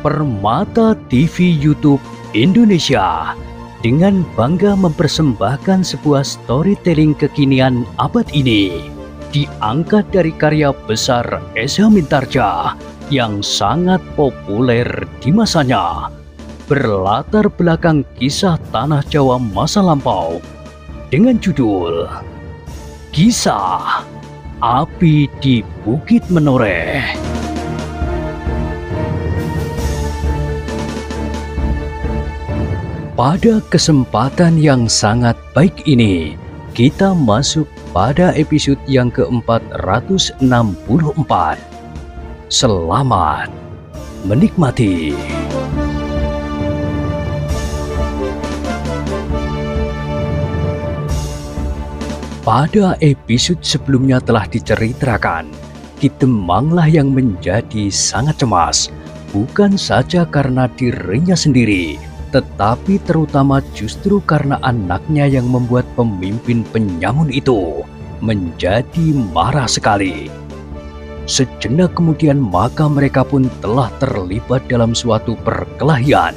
Permata TV YouTube Indonesia dengan bangga mempersembahkan sebuah storytelling kekinian abad ini, diangkat dari karya besar Esa Mintarja yang sangat populer di masanya, berlatar belakang kisah tanah Jawa masa lampau dengan judul Kisah Api di Bukit Menoreh. Pada kesempatan yang sangat baik ini, kita masuk pada episode yang ke-464. Selamat menikmati. Pada episode sebelumnya telah diceritakan, Ki Demanglah yang menjadi sangat cemas, bukan saja karena dirinya sendiri, tetapi terutama justru karena anaknya yang membuat pemimpin penyamun itu menjadi marah sekali. Sejenak kemudian maka mereka pun telah terlibat dalam suatu perkelahian.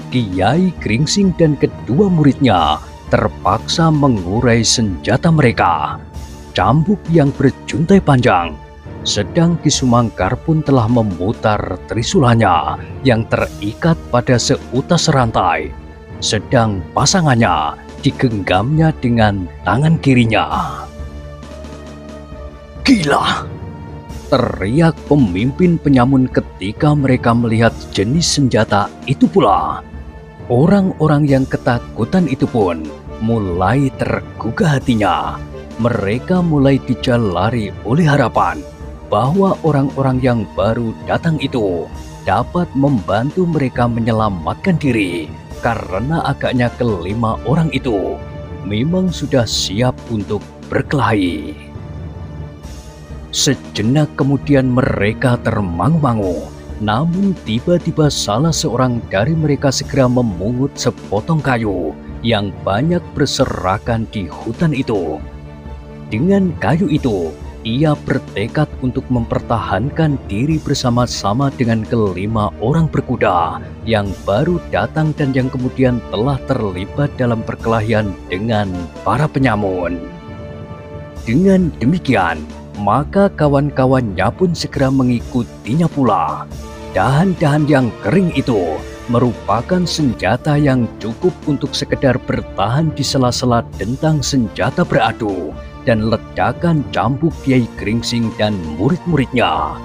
Kiai Gringsing dan kedua muridnya terpaksa mengurai senjata mereka, cambuk yang berjuntai panjang. Sedang Ki Sumangkar pun telah memutar trisulanya yang terikat pada seutas rantai, sedang pasangannya digenggamnya dengan tangan kirinya. "Gila!" teriak pemimpin penyamun ketika mereka melihat jenis senjata itu pula. Orang-orang yang ketakutan itu pun mulai tergugah hatinya. Mereka mulai dijalari oleh harapan bahwa orang-orang yang baru datang itu dapat membantu mereka menyelamatkan diri, karena agaknya kelima orang itu memang sudah siap untuk berkelahi. Sejenak kemudian mereka termangu-mangu, namun tiba-tiba salah seorang dari mereka segera memungut sepotong kayu yang banyak berserakan di hutan itu. Dengan kayu itu, ia bertekad untuk mempertahankan diri bersama-sama dengan kelima orang berkuda yang baru datang dan yang kemudian telah terlibat dalam perkelahian dengan para penyamun. Dengan demikian, maka kawan-kawannya pun segera mengikutinya pula. Dahan-dahan yang kering itu merupakan senjata yang cukup untuk sekedar bertahan di sela-sela dentang senjata beradu dan ledakan cambuk Kiai Gringsing dan murid-muridnya.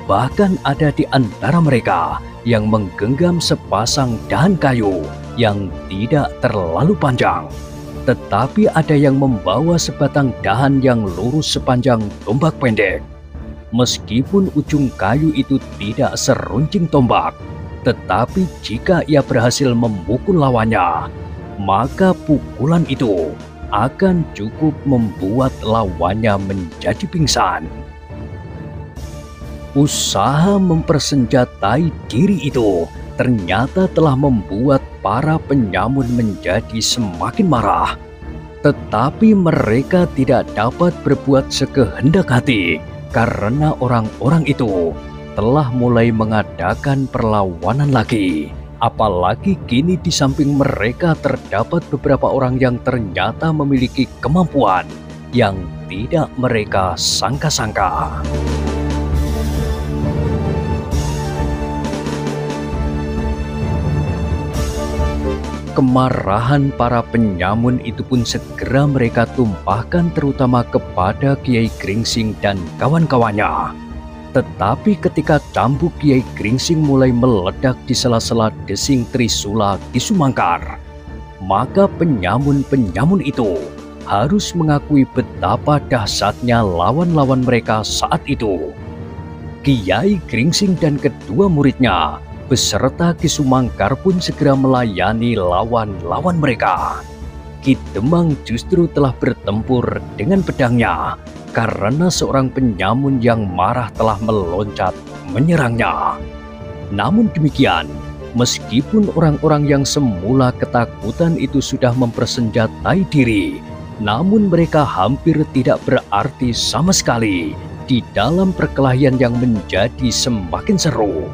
Bahkan ada di antara mereka yang menggenggam sepasang dahan kayu yang tidak terlalu panjang, tetapi ada yang membawa sebatang dahan yang lurus sepanjang tombak pendek. Meskipun ujung kayu itu tidak seruncing tombak, tetapi jika ia berhasil memukul lawannya, maka pukulan itu akan cukup membuat lawannya menjadi pingsan. Usaha mempersenjatai diri itu ternyata telah membuat para penyamun menjadi semakin marah. Tetapi mereka tidak dapat berbuat sekehendak hati karena orang-orang itu telah mulai mengadakan perlawanan lagi. Apalagi kini di samping mereka terdapat beberapa orang yang ternyata memiliki kemampuan yang tidak mereka sangka-sangka. Kemarahan para penyamun itu pun segera mereka tumpahkan terutama kepada Kiai Gringsing dan kawan-kawannya. Tetapi ketika cambuk Kiai Gringsing mulai meledak di sela-sela desing trisula Ki Sumangkar, maka penyamun-penyamun itu harus mengakui betapa dahsyatnya lawan-lawan mereka saat itu. Kiai Gringsing dan kedua muridnya beserta Ki Sumangkar pun segera melayani lawan-lawan mereka. Ki Demang justru telah bertempur dengan pedangnya, karena seorang penyamun yang marah telah meloncat menyerangnya. Namun demikian, meskipun orang-orang yang semula ketakutan itu sudah mempersenjatai diri, namun mereka hampir tidak berarti sama sekali di dalam perkelahian yang menjadi semakin seru.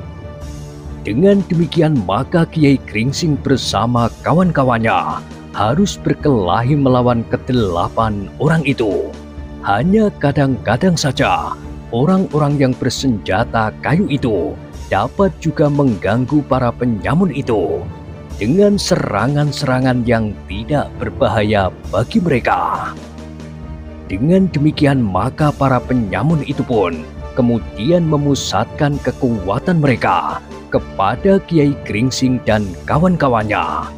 Dengan demikian maka Kiai Gringsing bersama kawan-kawannya harus berkelahi melawan ke-8 orang itu. Hanya kadang-kadang saja orang-orang yang bersenjata kayu itu dapat juga mengganggu para penyamun itu dengan serangan-serangan yang tidak berbahaya bagi mereka. Dengan demikian maka para penyamun itu pun kemudian memusatkan kekuatan mereka kepada Kiai Gringsing dan kawan-kawannya.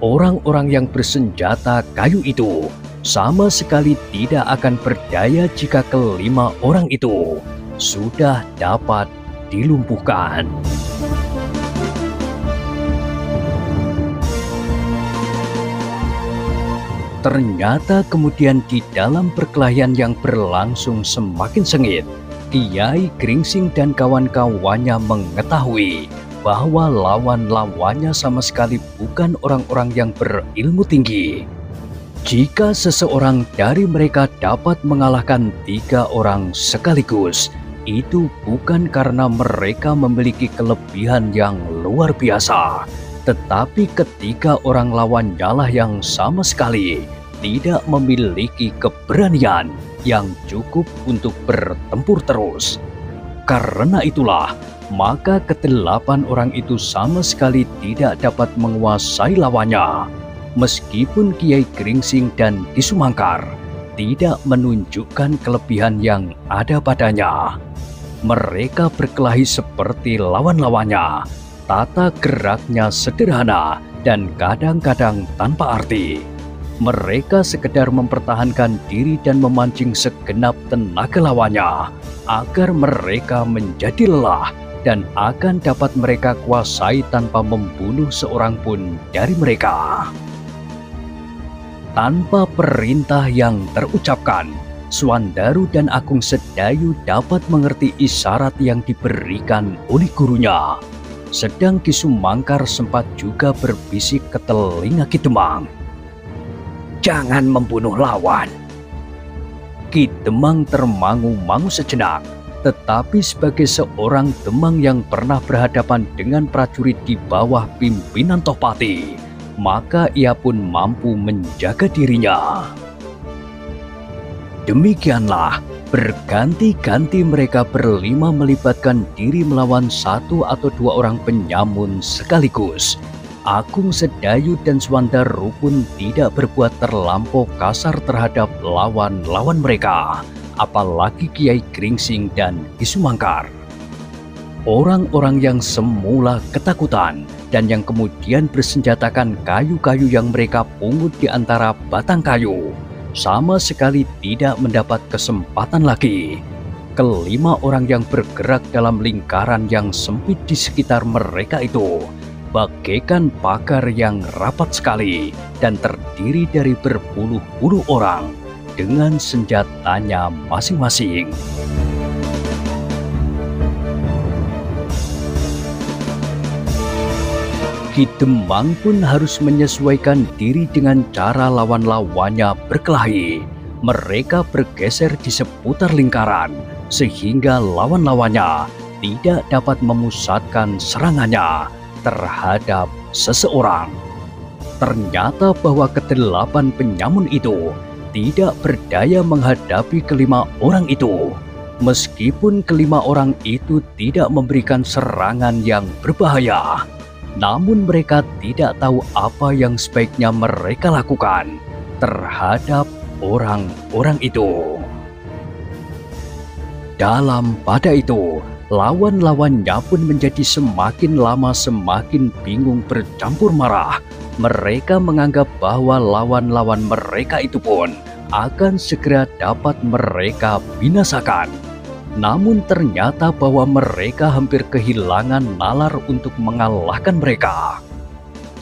Orang-orang yang bersenjata kayu itu sama sekali tidak akan berdaya jika ke-5 orang itu sudah dapat dilumpuhkan. Ternyata kemudian di dalam perkelahian yang berlangsung semakin sengit, Kiai Gringsing dan kawan-kawannya mengetahui bahwa lawan-lawannya sama sekali bukan orang-orang yang berilmu tinggi. Jika seseorang dari mereka dapat mengalahkan 3 orang sekaligus, itu bukan karena mereka memiliki kelebihan yang luar biasa, tetapi ketiga orang lawannya lah yang sama sekali tidak memiliki keberanian yang cukup untuk bertempur terus. Karena itulah, maka ke-8 orang itu sama sekali tidak dapat menguasai lawannya. Meskipun Kiai Gringsing dan Ki Sumangkar tidak menunjukkan kelebihan yang ada padanya. Mereka berkelahi seperti lawan-lawannya. Tata geraknya sederhana dan kadang-kadang tanpa arti. Mereka sekedar mempertahankan diri dan memancing segenap tenaga lawannya agar mereka menjadi lelah dan akan dapat mereka kuasai tanpa membunuh seorang pun dari mereka. Tanpa perintah yang terucapkan, Swandaru dan Agung Sedayu dapat mengerti isyarat yang diberikan oleh gurunya. Sedang Ki Sumangkar sempat juga berbisik ke telinga Ki Demang, "Jangan membunuh lawan." Ki Demang termangu-mangu sejenak, tetapi sebagai seorang Demang yang pernah berhadapan dengan prajurit di bawah pimpinan Tohpati, maka ia pun mampu menjaga dirinya. Demikianlah, berganti-ganti mereka berlima melibatkan diri melawan 1 atau 2 orang penyamun sekaligus. Agung Sedayu dan Swandaru pun tidak berbuat terlampau kasar terhadap lawan-lawan mereka, apalagi Kiai Gringsing dan Ki Sumangkar. Orang-orang yang semula ketakutan dan yang kemudian bersenjatakan kayu-kayu yang mereka pungut di antara batang kayu, sama sekali tidak mendapat kesempatan lagi. Ke-5 orang yang bergerak dalam lingkaran yang sempit di sekitar mereka itu bagaikan pagar yang rapat sekali dan terdiri dari berpuluh-puluh orang dengan senjatanya masing-masing. Ki Demang pun harus menyesuaikan diri dengan cara lawan-lawannya berkelahi. Mereka bergeser di seputar lingkaran sehingga lawan-lawannya tidak dapat memusatkan serangannya terhadap seseorang. Ternyata bahwa ke-8 penyamun itu tidak berdaya menghadapi ke-5 orang itu. Meskipun ke-5 orang itu tidak memberikan serangan yang berbahaya, namun mereka tidak tahu apa yang sebaiknya mereka lakukan terhadap orang-orang itu. Pada itu, lawan-lawannya pun menjadi semakin lama semakin bingung bercampur marah. Mereka menganggap bahwa lawan-lawan mereka itu pun akan segera dapat mereka binasakan. Namun ternyata bahwa mereka hampir kehilangan nalar untuk mengalahkan mereka.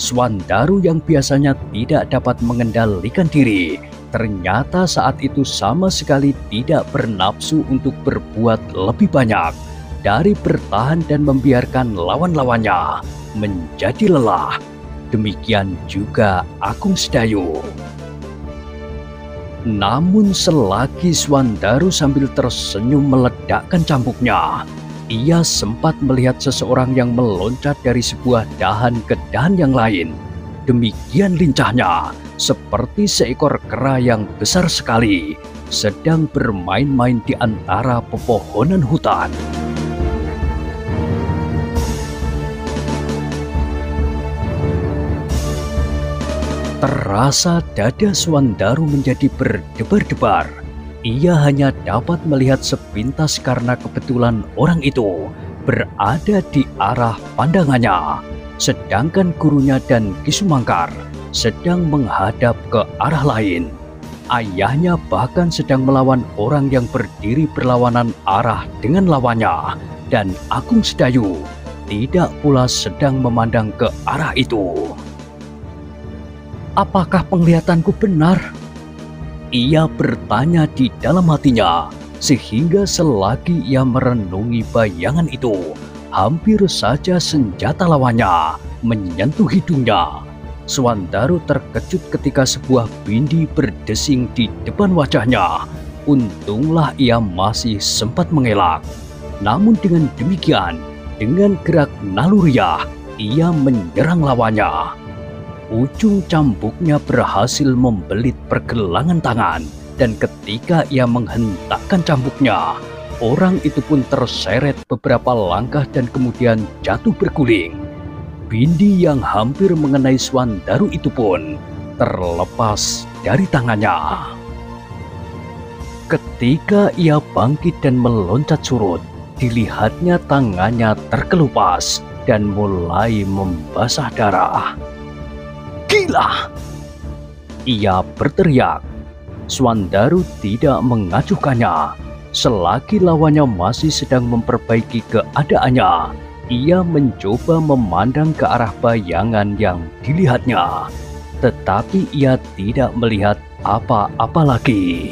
Swandaru yang biasanya tidak dapat mengendalikan diri, ternyata saat itu sama sekali tidak bernafsu untuk berbuat lebih banyak dari bertahan dan membiarkan lawan-lawannya menjadi lelah. Demikian juga Agung Sedayu. Namun selagi Swandaru sambil tersenyum meledakkan cambuknya, Ia sempat melihat seseorang yang meloncat dari sebuah dahan ke dahan yang lain. Demikian lincahnya, seperti seekor kera yang besar sekali, sedang bermain-main di antara pepohonan hutan. Terasa dada Swandaru menjadi berdebar-debar. Ia hanya dapat melihat sepintas karena kebetulan orang itu berada di arah pandangannya, sedangkan gurunya dan Kisumangkar sedang menghadap ke arah lain. Ayahnya bahkan sedang melawan orang yang berdiri berlawanan arah dengan lawannya, dan Agung Sedayu tidak pula sedang memandang ke arah itu. Apakah penglihatanku benar? Ia bertanya di dalam hatinya, sehingga selagi ia merenungi bayangan itu, hampir saja senjata lawannya menyentuh hidungnya. Swandaru terkejut ketika sebuah bindi berdesing di depan wajahnya. Untunglah ia masih sempat mengelak. Namun dengan demikian, dengan gerak naluriah, ia menyerang lawannya. Ujung cambuknya berhasil membelit pergelangan tangan, dan ketika ia menghentakkan cambuknya, orang itu pun terseret beberapa langkah dan kemudian jatuh berguling. Bindi yang hampir mengenai Swandaru itu pun terlepas dari tangannya. Ketika ia bangkit dan meloncat surut, dilihatnya tangannya terkelupas dan mulai membasah darah. Gila! Ia berteriak. Swandaru tidak mengacuhkannya. Selagi lawannya masih sedang memperbaiki keadaannya, ia mencoba memandang ke arah bayangan yang dilihatnya. Tetapi ia tidak melihat apa-apa lagi.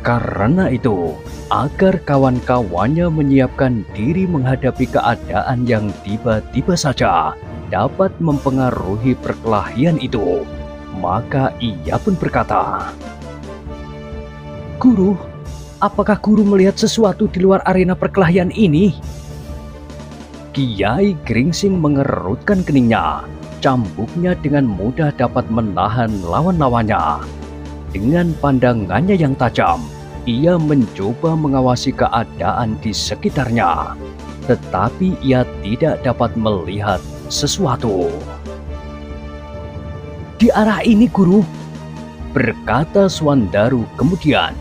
Karena itu, agar kawan-kawannya menyiapkan diri menghadapi keadaan yang tiba-tiba saja dapat mempengaruhi perkelahian itu, maka ia pun berkata, "Guru, apakah guru melihat sesuatu di luar arena perkelahian ini?" Kiai Gringsing mengerutkan keningnya. Cambuknya dengan mudah dapat menahan lawan-lawannya. Dengan pandangannya yang tajam, ia mencoba mengawasi keadaan di sekitarnya. Tetapi ia tidak dapat melihat sesuatu. "Di arah ini, guru," berkata Swandaru kemudian.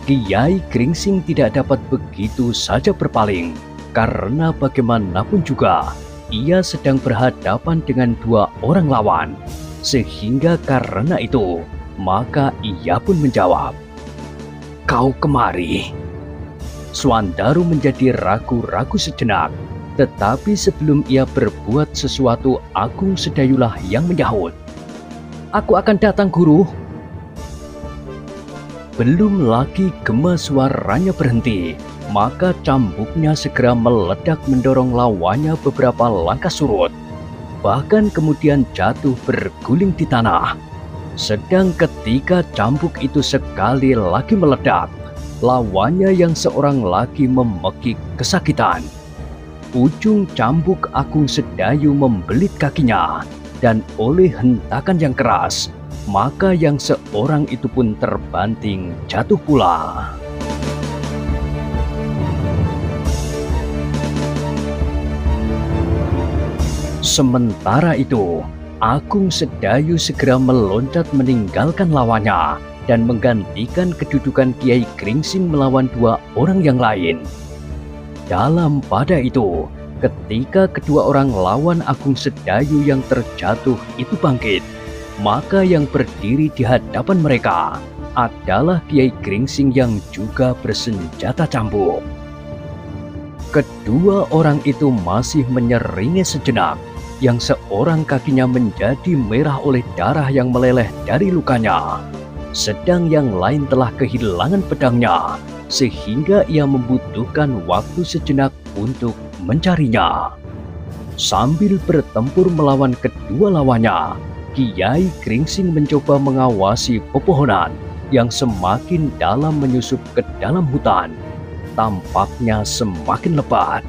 Kiai Gringsing tidak dapat begitu saja berpaling, karena bagaimanapun juga ia sedang berhadapan dengan dua orang lawan. Sehingga karena itu, maka ia pun menjawab, "Kau kemari." Swandaru menjadi ragu-ragu sejenak. Tetapi sebelum ia berbuat sesuatu, Agung Sedayulah yang menyahut, "Aku akan datang, guru." Belum lagi gema suaranya berhenti, maka cambuknya segera meledak mendorong lawannya beberapa langkah surut. Bahkan kemudian jatuh berguling di tanah. Sedang ketika cambuk itu sekali lagi meledak, lawannya yang seorang lagi memekik kesakitan. Ujung cambuk Agung Sedayu membelit kakinya, dan oleh hentakan yang keras, maka yang seorang itu pun terbanting jatuh pula. Sementara itu, Agung Sedayu segera meloncat meninggalkan lawannya dan menggantikan kedudukan Kiai Gringsing melawan dua orang yang lain. Dalam pada itu, ketika kedua orang lawan Agung Sedayu yang terjatuh itu bangkit, maka yang berdiri di hadapan mereka adalah Kiai Gringsing yang juga bersenjata cambuk. Kedua orang itu masih menyeringai sejenak, yang seorang kakinya menjadi merah oleh darah yang meleleh dari lukanya, sedang yang lain telah kehilangan pedangnya, sehingga ia membutuhkan waktu sejenak untuk mencarinya. Sambil bertempur melawan kedua lawannya, Kiai Gringsing mencoba mengawasi pepohonan yang semakin dalam menyusup ke dalam hutan. tampaknya semakin lebat.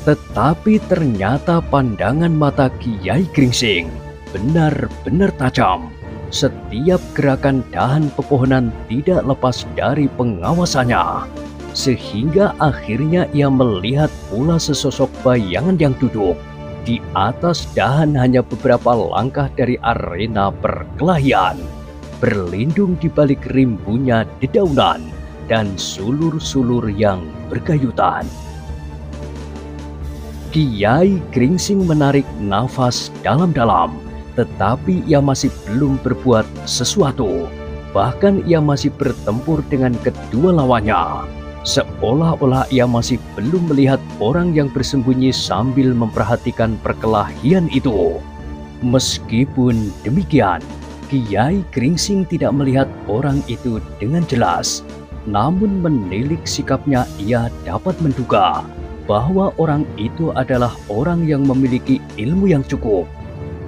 Tetapi ternyata pandangan mata Kiai Gringsing benar-benar tajam. Setiap gerakan dahan pepohonan tidak lepas dari pengawasannya, sehingga akhirnya ia melihat pula sesosok bayangan yang duduk di atas dahan hanya beberapa langkah dari arena perkelahian, berlindung di balik rimbunya dedaunan dan sulur-sulur yang bergayutan. Kiai Gringsing menarik nafas dalam-dalam, tetapi ia masih belum berbuat sesuatu. Bahkan ia masih bertempur dengan kedua lawannya, seolah-olah ia masih belum melihat orang yang bersembunyi sambil memperhatikan perkelahian itu. Meskipun demikian, Kiai Gringsing tidak melihat orang itu dengan jelas. Namun menilik sikapnya, ia dapat menduga bahwa orang itu adalah orang yang memiliki ilmu yang cukup.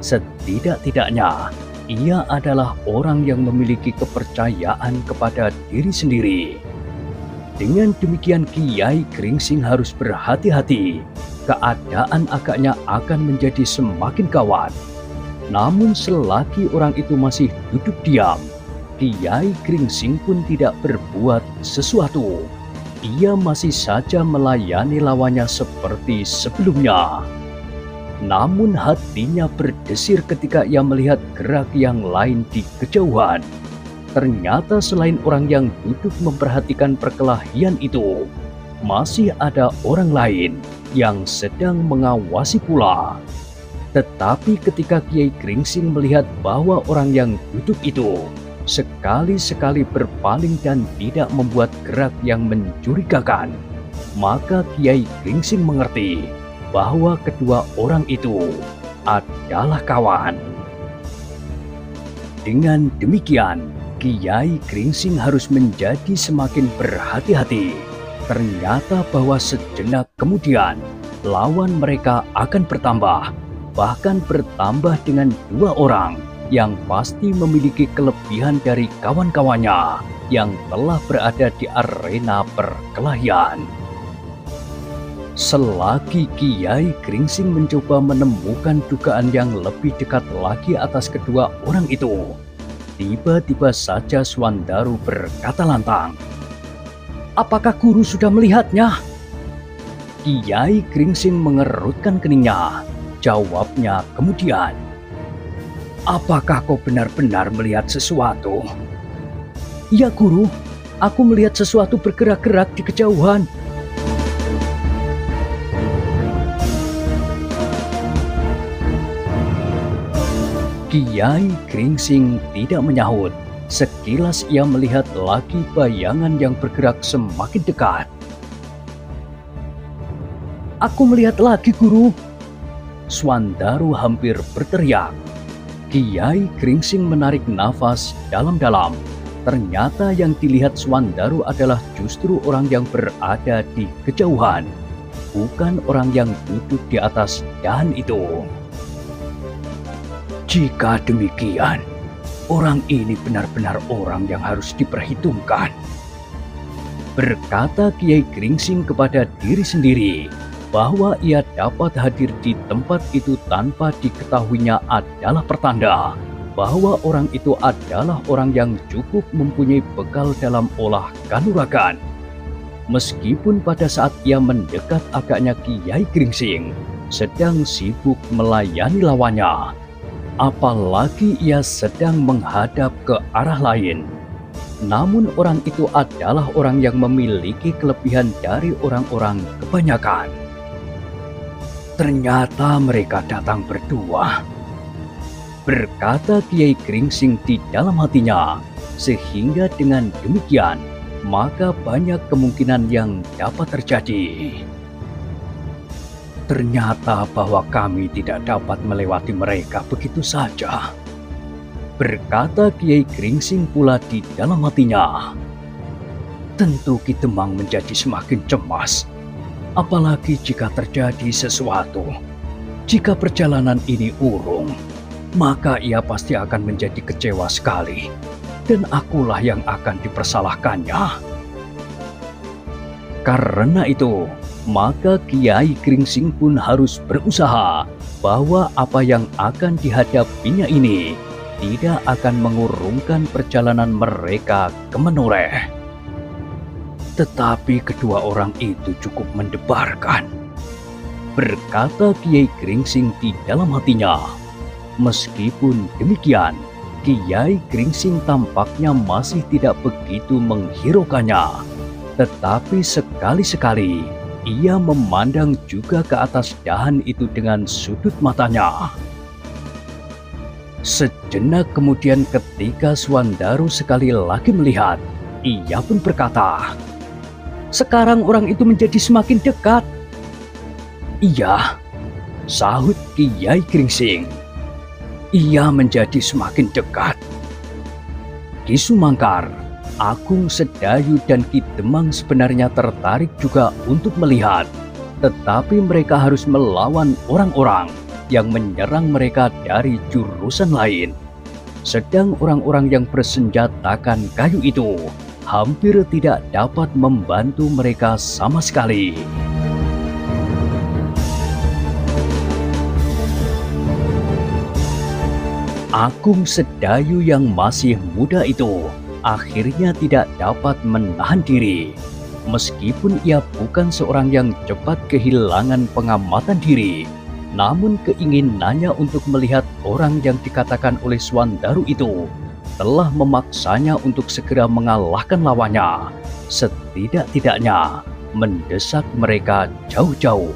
Setidak-tidaknya, ia adalah orang yang memiliki kepercayaan kepada diri sendiri. Dengan demikian Kiai Gringsing harus berhati-hati. Keadaan agaknya akan menjadi semakin gawat. Namun selagi orang itu masih duduk diam, Kiai Gringsing pun tidak berbuat sesuatu. Ia masih saja melayani lawannya seperti sebelumnya. Namun hatinya berdesir ketika ia melihat gerak yang lain di kejauhan. Ternyata selain orang yang duduk memperhatikan perkelahian itu, masih ada orang lain yang sedang mengawasi pula. Tetapi ketika Kiai Gringsing melihat bahwa orang yang duduk itu sekali-sekali berpaling dan tidak membuat gerak yang mencurigakan, maka Kiai Gringsing mengerti bahwa kedua orang itu adalah kawan. Dengan demikian, Kiai Gringsing harus menjadi semakin berhati-hati. Ternyata bahwa sejenak kemudian lawan mereka akan bertambah, bahkan bertambah dengan dua orang yang pasti memiliki kelebihan dari kawan-kawannya yang telah berada di arena perkelahian. Selagi Kiai Gringsing mencoba menemukan dugaan yang lebih dekat lagi atas kedua orang itu, tiba-tiba saja Swandaru berkata lantang, "Apakah guru sudah melihatnya?" Kiai Gringsing mengerutkan keningnya. Jawabnya kemudian, "Apakah kau benar-benar melihat sesuatu?" "Iya guru, aku melihat sesuatu bergerak-gerak di kejauhan." Kiai Gringsing tidak menyahut. Sekilas ia melihat lagi bayangan yang bergerak semakin dekat. "Aku melihat lagi guru!" Swandaru hampir berteriak. Kiai Gringsing menarik nafas dalam-dalam. Ternyata yang dilihat Swandaru adalah justru orang yang berada di kejauhan, bukan orang yang duduk di atas dahan itu. "Jika demikian, orang ini benar-benar orang yang harus diperhitungkan," berkata Kiai Gringsing kepada diri sendiri. Bahwa ia dapat hadir di tempat itu tanpa diketahuinya adalah pertanda bahwa orang itu adalah orang yang cukup mempunyai bekal dalam olah kanuragan. Meskipun pada saat ia mendekat agaknya Kiai Gringsing sedang sibuk melayani lawannya, apalagi ia sedang menghadap ke arah lain. Namun orang itu adalah orang yang memiliki kelebihan dari orang-orang kebanyakan. "Ternyata mereka datang berdua," berkata Kiai Gringsing di dalam hatinya. Sehingga dengan demikian, maka banyak kemungkinan yang dapat terjadi. "Ternyata bahwa kami tidak dapat melewati mereka begitu saja," berkata Kiai Gringsing pula di dalam hatinya. Tentu Ki Demang menjadi semakin cemas. Apalagi jika terjadi sesuatu. Jika perjalanan ini urung, maka ia pasti akan menjadi kecewa sekali. Dan akulah yang akan dipersalahkannya. Karena itu, maka Kiai Gringsing pun harus berusaha bahwa apa yang akan dihadapinya ini tidak akan mengurungkan perjalanan mereka ke Menoreh. Tetapi kedua orang itu cukup mendebarkan, berkata Kiai Gringsing di dalam hatinya. Meskipun demikian, Kiai Gringsing tampaknya masih tidak begitu menghiraukannya. Tetapi sekali-sekali ia memandang juga ke atas dahan itu dengan sudut matanya. Sejenak kemudian ketika Swandaru sekali lagi melihat, ia pun berkata, "Sekarang orang itu menjadi semakin dekat." "Iya," sahut Kiai Gringsing. "Ia menjadi semakin dekat." Ki Sumangkar, Agung Sedayu dan Ki Demang sebenarnya tertarik juga untuk melihat, tetapi mereka harus melawan orang-orang yang menyerang mereka dari jurusan lain. Sedang orang-orang yang bersenjatakan kayu itu hampir tidak dapat membantu mereka sama sekali. Agung Sedayu yang masih muda itu akhirnya tidak dapat menahan diri. Meskipun ia bukan seorang yang cepat kehilangan pengamatan diri, namun keinginannya untuk melihat orang yang dikatakan oleh Swandaru itu telah memaksanya untuk segera mengalahkan lawannya, setidak-tidaknya mendesak mereka jauh-jauh.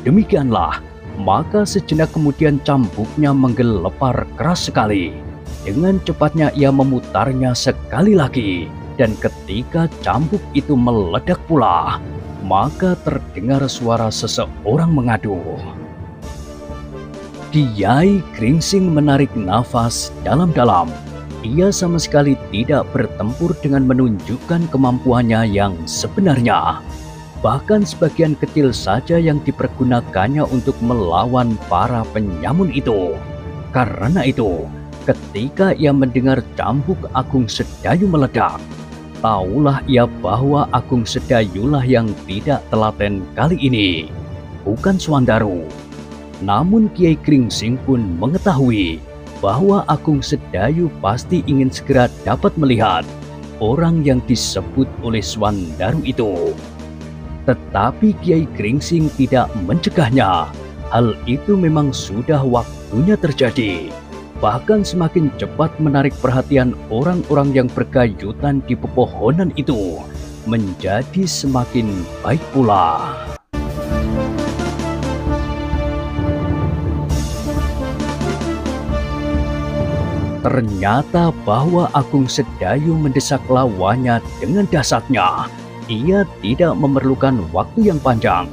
Demikianlah, maka sejenak kemudian cambuknya menggelepar keras sekali. Dengan cepatnya ia memutarnya sekali lagi, dan ketika cambuk itu meledak pula, maka terdengar suara seseorang mengaduh. Kiai Gringsing menarik nafas dalam-dalam. Ia sama sekali tidak bertempur dengan menunjukkan kemampuannya yang sebenarnya. Bahkan sebagian kecil saja yang dipergunakannya untuk melawan para penyamun itu. Karena itu, ketika ia mendengar cambuk Agung Sedayu meledak, tahulah ia bahwa Agung Sedayulah yang tidak telaten kali ini, bukan Swandaru. Namun Kiai Gringsing pun mengetahui bahwa Agung Sedayu pasti ingin segera dapat melihat orang yang disebut oleh Swandaru itu. Tetapi Kiai Gringsing tidak mencegahnya. Hal itu memang sudah waktunya terjadi. Bahkan semakin cepat menarik perhatian orang-orang yang bergayutan di pepohonan itu menjadi semakin baik pula. Ternyata bahwa Agung Sedayu mendesak lawannya dengan dahsyatnya. Ia tidak memerlukan waktu yang panjang.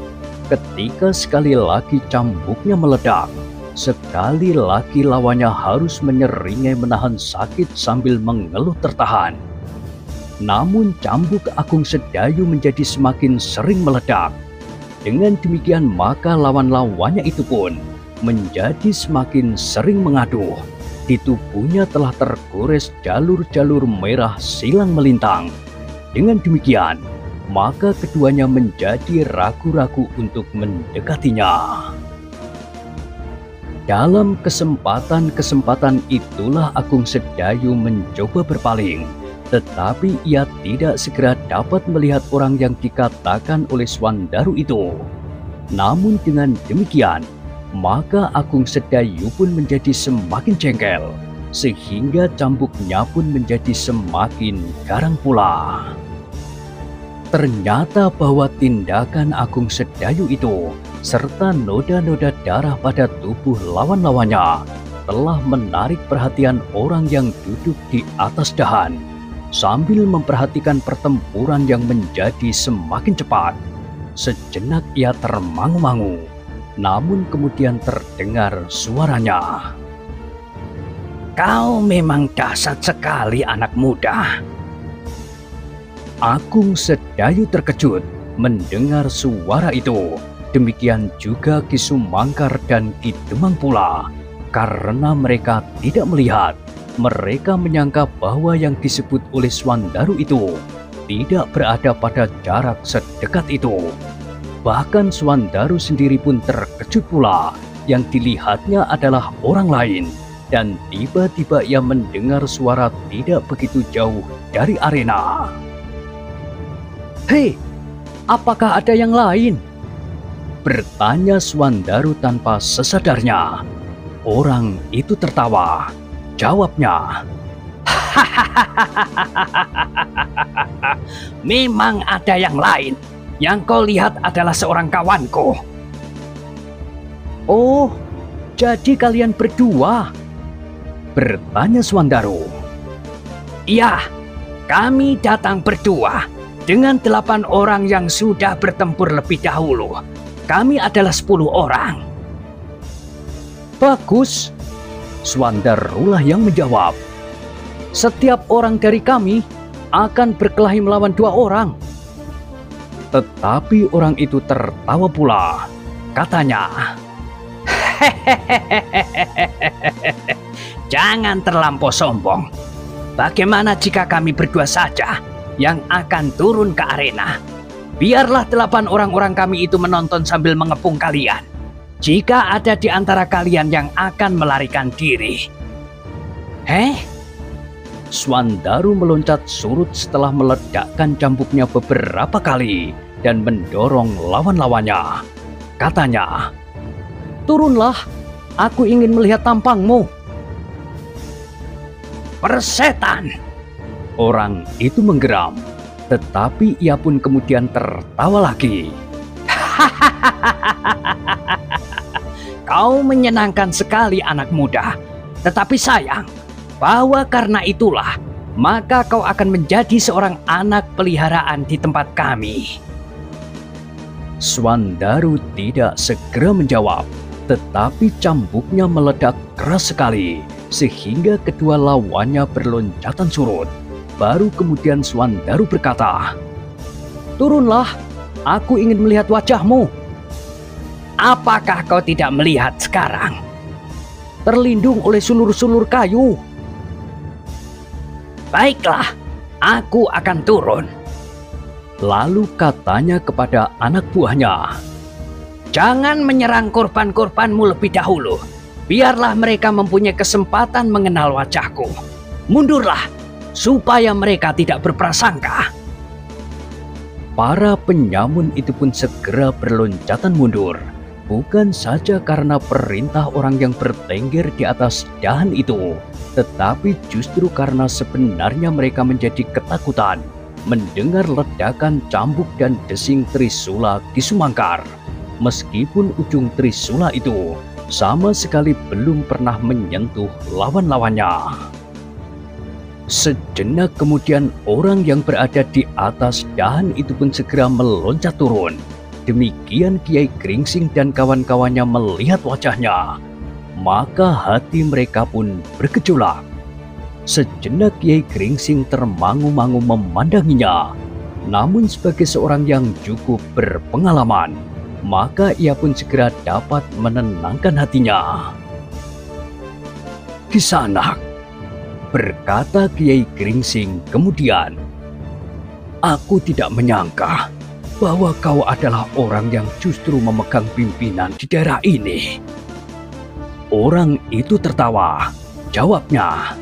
Ketika sekali lagi cambuknya meledak, sekali lagi lawannya harus menyeringai menahan sakit sambil mengeluh tertahan. Namun cambuk Agung Sedayu menjadi semakin sering meledak. Dengan demikian maka lawan-lawannya itu pun menjadi semakin sering mengaduh. Di tubuhnya telah tergores jalur-jalur merah silang melintang. Dengan demikian, maka keduanya menjadi ragu-ragu untuk mendekatinya. Dalam kesempatan-kesempatan itulah Agung Sedayu mencoba berpaling, tetapi ia tidak segera dapat melihat orang yang dikatakan oleh Swandaru itu. Namun dengan demikian, maka Agung Sedayu pun menjadi semakin jengkel, sehingga cambuknya pun menjadi semakin garang pula. Ternyata bahwa tindakan Agung Sedayu itu serta noda-noda darah pada tubuh lawan-lawannya telah menarik perhatian orang yang duduk di atas dahan. Sambil memperhatikan pertempuran yang menjadi semakin cepat, sejenak ia termangu-mangu. Namun kemudian terdengar suaranya. "Kau memang dahsyat sekali, anak muda." Agung Sedayu terkejut mendengar suara itu. Demikian juga Ki Sumangkar dan Ki Demang pula. Karena mereka tidak melihat, mereka menyangka bahwa yang disebut oleh Swandaru itu tidak berada pada jarak sedekat itu. Bahkan Swandaru sendiri pun terkejut pula, yang dilihatnya adalah orang lain, dan tiba-tiba ia mendengar suara tidak begitu jauh dari arena. "Hei, apakah ada yang lain?" bertanya Swandaru tanpa sesadarnya. Orang itu tertawa. Jawabnya, "Memang ada yang lain. Yang kau lihat adalah seorang kawanku." "Oh, jadi kalian berdua?" bertanya Swandaru. "Iya, kami datang berdua dengan 8 orang yang sudah bertempur lebih dahulu. Kami adalah 10 orang. "Bagus," Swandarulah yang menjawab. "Setiap orang dari kami akan berkelahi melawan 2 orang. Tetapi orang itu tertawa pula. Katanya, "Jangan terlampau sombong. Bagaimana jika kami berdua saja yang akan turun ke arena? Biarlah 8 orang-orang kami itu menonton sambil mengepung kalian. Jika ada di antara kalian yang akan melarikan diri." Swandaru meloncat surut setelah meledakkan cambuknya beberapa kali dan mendorong lawan-lawannya. Katanya, "Turunlah, aku ingin melihat tampangmu." "Persetan!" Orang itu menggeram, tetapi ia pun kemudian tertawa lagi. "Kau menyenangkan sekali, anak muda. Tetapi sayang, bahwa karena itulah, maka kau akan menjadi seorang anak peliharaan di tempat kami." Swandaru tidak segera menjawab, tetapi cambuknya meledak keras sekali, sehingga kedua lawannya berloncatan surut. Baru kemudian Swandaru berkata, "Turunlah, aku ingin melihat wajahmu." "Apakah kau tidak melihat sekarang?" "Terlindung oleh sulur-sulur kayu." "Baiklah, aku akan turun." Lalu katanya kepada anak buahnya, "Jangan menyerang korban-korbanmu lebih dahulu. Biarlah mereka mempunyai kesempatan mengenal wajahku. Mundurlah, supaya mereka tidak berprasangka." Para penyamun itu pun segera berloncatan mundur. Bukan saja karena perintah orang yang bertengger di atas dahan itu, tetapi justru karena sebenarnya mereka menjadi ketakutan mendengar ledakan cambuk dan desing Trisula di Sumangkar. Meskipun ujung Trisula itu sama sekali belum pernah menyentuh lawan-lawannya. Sejenak kemudian orang yang berada di atas dahan itu pun segera meloncat turun. Demikian Kiai Gringsing dan kawan-kawannya melihat wajahnya, maka hati mereka pun bergejolak. Sejenak Kiai Gringsing termangu-mangu memandanginya. Namun sebagai seorang yang cukup berpengalaman, maka ia pun segera dapat menenangkan hatinya. "Kisanak," berkata Kiai Gringsing kemudian, "aku tidak menyangka bahwa kau adalah orang yang justru memegang pimpinan di daerah ini." Orang itu tertawa. Jawabnya,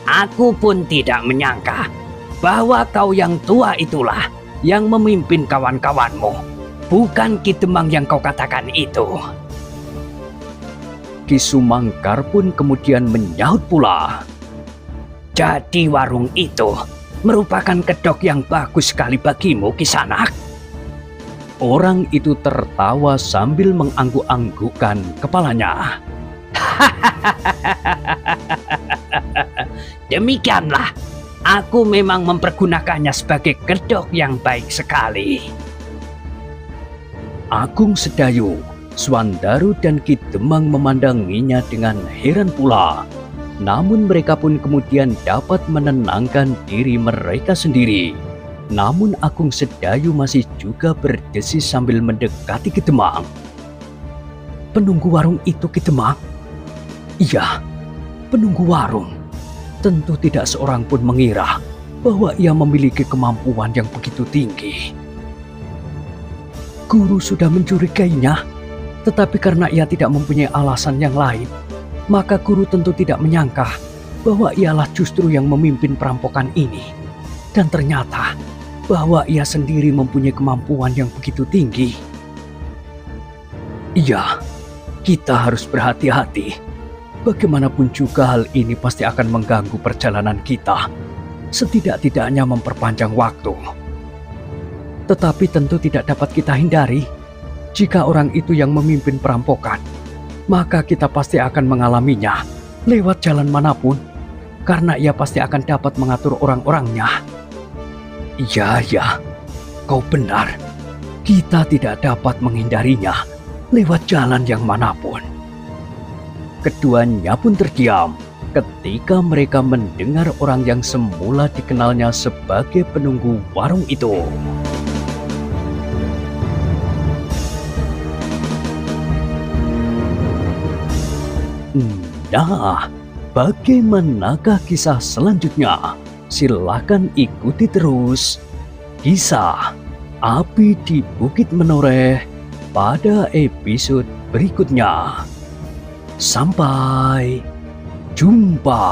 "Aku pun tidak menyangka bahwa kau yang tua itulah yang memimpin kawan-kawanmu, bukan Ki Demang yang kau katakan itu." Ki Sumangkar pun kemudian menyaut pula, "Jadi warung itu merupakan kedok yang bagus sekali bagimu, Kisanak." Orang itu tertawa sambil mengangguk-anggukkan kepalanya. "Demikianlah, aku memang mempergunakannya sebagai kedok yang baik sekali." Agung Sedayu, Swandaru dan Ki Demang memandanginya dengan heran pula. Namun mereka pun kemudian dapat menenangkan diri mereka sendiri. Namun Agung Sedayu masih juga berdesis sambil mendekati Ki Demang. "Penunggu warung itu Ki Demang?" "Iya, penunggu warung. tentu tidak seorang pun mengira bahwa ia memiliki kemampuan yang begitu tinggi. Guru sudah mencurigainya, tetapi karena ia tidak mempunyai alasan yang lain, maka guru tentu tidak menyangka bahwa ialah justru yang memimpin perampokan ini. Dan ternyata bahwa ia sendiri mempunyai kemampuan yang begitu tinggi. Iya, kita harus berhati-hati. Bagaimanapun juga hal ini pasti akan mengganggu perjalanan kita. Setidak-tidaknya memperpanjang waktu. Tetapi tentu tidak dapat kita hindari. Jika orang itu yang memimpin perampokan, maka kita pasti akan mengalaminya lewat jalan manapun. Karena ia pasti akan dapat mengatur orang-orangnya. Iya, kau benar. Kita tidak dapat menghindarinya lewat jalan yang manapun. Keduanya pun terdiam ketika mereka mendengar orang yang semula dikenalnya sebagai penunggu warung itu. Nah, bagaimanakah kisah selanjutnya? Silakan ikuti terus kisah Api di Bukit Menoreh pada episode berikutnya. Sampai jumpa.